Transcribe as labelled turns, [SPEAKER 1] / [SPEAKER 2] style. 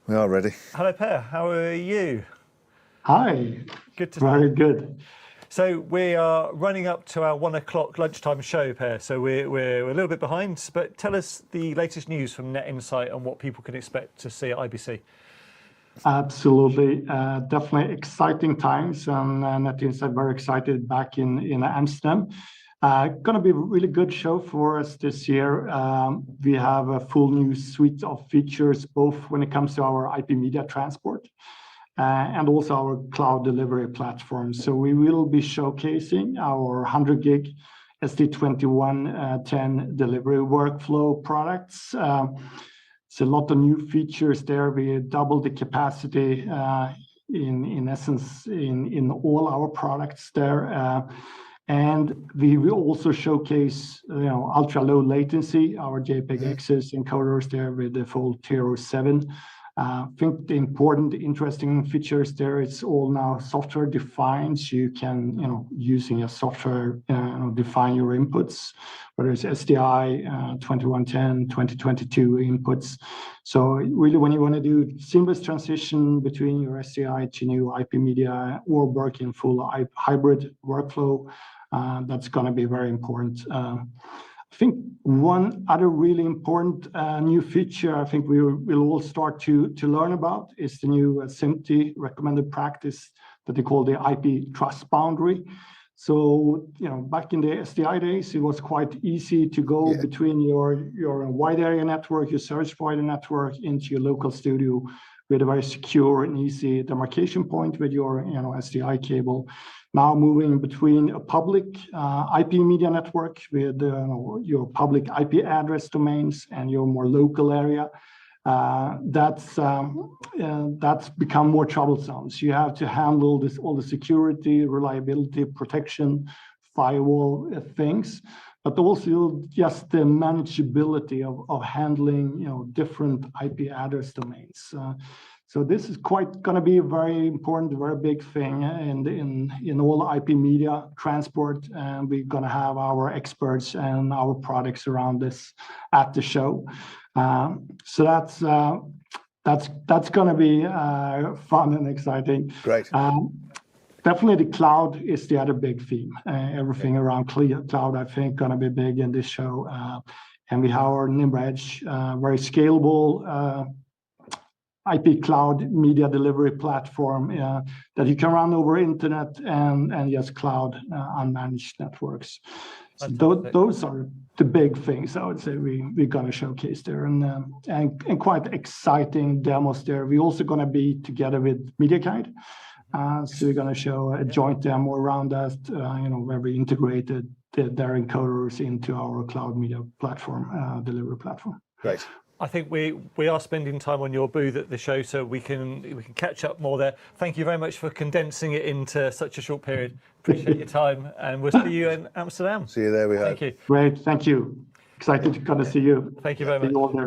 [SPEAKER 1] We are ready.
[SPEAKER 2] Hello, Per. How are you?
[SPEAKER 3] Hi.
[SPEAKER 2] Good to
[SPEAKER 3] Very good.
[SPEAKER 2] So we are running up to our 1 o'clock lunchtime show, Per. So we're a little bit behind, but tell us the latest news from Net Insight and what people can expect to see at IBC.
[SPEAKER 3] Absolutely. Definitely exciting times, and Net Insight very excited back in Amsterdam. Going to be a really good show for us this year. We have a full new suite of features, both when it comes to our IP media transport and also our cloud delivery platform. So we will be showcasing our 100 gig SD2110 delivery workflow products. It's a lot of new features there. We doubled the capacity in essence in all our products there. And we will also showcase, ultra low latency, our JPEG XS encoders there with the full Tier 7. I think the important, interesting features there, it's all now software defined. So you can, using a software, define your inputs, whether it's SDI, 2110, 2022 inputs. So really, when you want to do seamless transition between your SDI to new IP media or work in full hybrid workflow, that's going to be very important. I think one other really important new feature I think we'll all start to learn about is the new SMPTE recommended practice that they call the IP trust boundary. So, back in the SDI days, it was quite easy to go between your wide area network, your service provider network into your local studio with a very secure and easy demarcation point with your SDI cable. Now moving between a public IP media network with your public IP address domains and your more local area, that's become more troublesome. So you have to handle all the security, reliability, protection, firewall things, but also just the manageability of handling different IP address domains. So this is quite going to be a very important, very big thing in all IP media transport, and we're going to have our experts and our products around this at the show. So that's going to be fun and exciting.
[SPEAKER 1] Great.
[SPEAKER 3] Definitely the cloud is the other big theme. Everything around cloud, I think, going to be big in this show. And we have our Nimbra Edge, very scalable IP cloud media delivery platform that you can run over internet and yes, cloud unmanaged networks. So those are the big things I would say we're going to showcase there, and quite exciting demos there. We're also going to be together with MediaGate. So we're going to show a joint demo around that, where we integrated their encoders into our cloud media platform, delivery platform.
[SPEAKER 1] Great.
[SPEAKER 2] I think we are spending time on your booth at the show, so we can catch up more there. Thank you very much for condensing it into such a short period. Appreciate your time, and we'll see you in Amsterdam.
[SPEAKER 1] See you there. We hope.
[SPEAKER 2] Thank you.
[SPEAKER 3] Great. Thank you. Excited to come to see you.
[SPEAKER 2] Thank you very much.